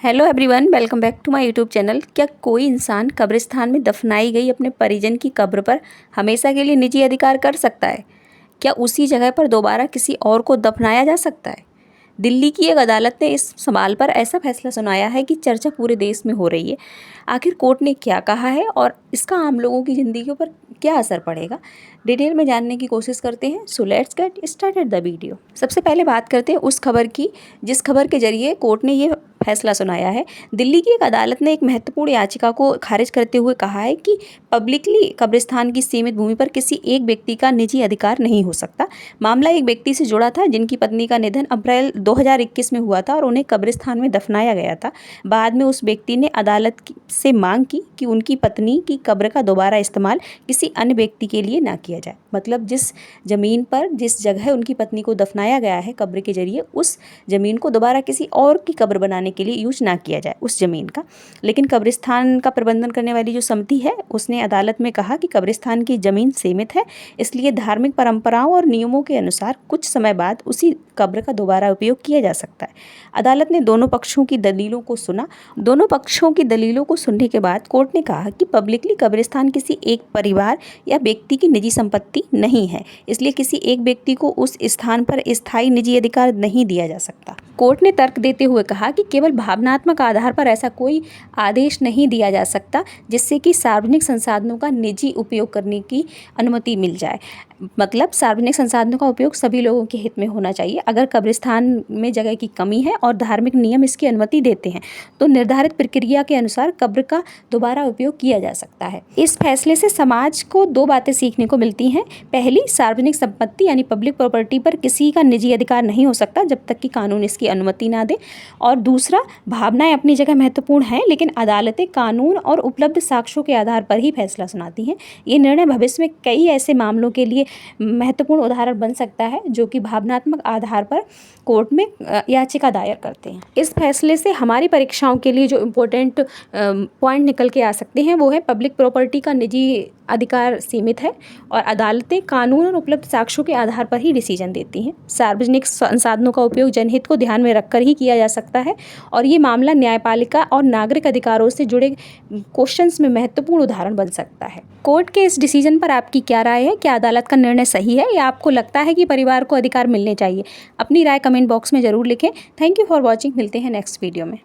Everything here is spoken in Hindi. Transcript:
Hello everyone, welcome back to my YouTube channel. क्या कोई इंसान कब्रिस्तान में दफनाई गई अपने परिजन की कब्र पर हमेशा के लिए निजी अधिकार कर सकता है? क्या उसी जगह पर दोबारा किसी और को दफनाया जा सकता है? दिल्ली की एक अदालत ने इस सवाल पर ऐसा फैसला सुनाया है कि चर्चा पूरे देश में हो रही है। आखिर कोर्ट ने क्या कहा है और इसका आम लोगों की ज़िंदगियों पर क्या असर पड़ेगा, डिटेल में जानने की कोशिश करते हैं। So let's get started the video. सबसे पहले बात करते हैं उस खबर की जिस खबर के जरिए कोर्ट ने ये फैसला सुनाया है। दिल्ली की एक अदालत ने एक महत्वपूर्ण याचिका को खारिज करते हुए कहा है कि पब्लिकली कब्रिस्तान की सीमित भूमि पर किसी एक व्यक्ति का निजी अधिकार नहीं हो सकता। मामला एक व्यक्ति से जुड़ा था जिनकी पत्नी का निधन अप्रैल 2021 में हुआ था और उन्हें कब्रिस्तान में दफनाया गया था। बाद में उस व्यक्ति ने अदालत से मांग की कि उनकी पत्नी की कब्र का दोबारा इस्तेमाल किसी अन्य व्यक्ति के लिए ना किया जाए। मतलब जिस ज़मीन पर जिस जगह उनकी पत्नी को दफनाया गया है कब्र के जरिए, उस ज़मीन को दोबारा किसी और की कब्र बनाने के लिए यूज ना किया जाए उस ज़मीन का। लेकिन कब्रिस्तान का प्रबंधन करने वाली जो समिति है उसने अदालत में कहा कि कब्रिस्तान की ज़मीन सीमित है, इसलिए धार्मिक परंपराओं और नियमों के अनुसार कुछ समय बाद उसी कब्र का दोबारा उपयोग किया जा सकता है। अदालत ने दोनों पक्षों की दलीलों को सुना। दोनों पक्षों की दलीलों को सुनने के बाद कोर्ट ने कहा कि पब्लिकली कब्रिस्तान किसी एक परिवार या व्यक्ति की निजी संपत्ति नहीं है, इसलिए किसी एक व्यक्ति को उस स्थान पर स्थायी निजी अधिकार नहीं दिया जा सकता। कोर्ट ने तर्क देते हुए कहा कि केवल भावनात्मक आधार पर ऐसा कोई आदेश नहीं दिया जा सकता जिससे कि सार्वजनिक संसाधनों का निजी उपयोग करने की अनुमति मिल जाए। मतलब सार्वजनिक संसाधनों का उपयोग सभी लोगों के हित में होना चाहिए। अगर कब्रिस्तान में जगह की कमी है और धार्मिक नियम इसकी अनुमति देते हैं तो निर्धारित प्रक्रिया के अनुसार कब्र का दोबारा उपयोग किया जा सकता है। इस फैसले से समाज को दो बातें सीखने को मिलती हैं। पहली, सार्वजनिक संपत्ति यानी पब्लिक प्रॉपर्टी पर किसी का निजी अधिकार नहीं हो सकता जब तक कि कानून इसकी अनुमति ना दे। और दूसरा, भावनाएं अपनी जगह महत्वपूर्ण हैं, लेकिन अदालतें कानून और उपलब्ध साक्ष्यों के आधार पर ही फैसला सुनाती हैं। ये निर्णय भविष्य में कई ऐसे मामलों के लिए महत्वपूर्ण उदाहरण बन सकता है जो कि भावनात्मक आधार पर कोर्ट में याचिका दायर करते हैं। इस फैसले से हमारी परीक्षाओं के लिए जो इम्पोर्टेंट पॉइंट निकल के आ सकते हैं वो है, पब्लिक प्रॉपर्टी का निजी अधिकार सीमित है और अदालतें कानून और उपलब्ध साक्ष्यों के आधार पर ही डिसीजन देती हैं। सार्वजनिक संसाधनों का उपयोग जनहित को ध्यान में रखकर ही किया जा सकता है और ये मामला न्यायपालिका और नागरिक अधिकारों से जुड़े क्वेश्चंस में महत्वपूर्ण उदाहरण बन सकता है। कोर्ट के इस डिसीजन पर आपकी क्या राय है? क्या अदालत का निर्णय सही है या आपको लगता है कि परिवार को अधिकार मिलने चाहिए? अपनी राय कमेंट बॉक्स में ज़रूर लिखें। Thank you for watching. मिलते हैं नेक्स्ट वीडियो में।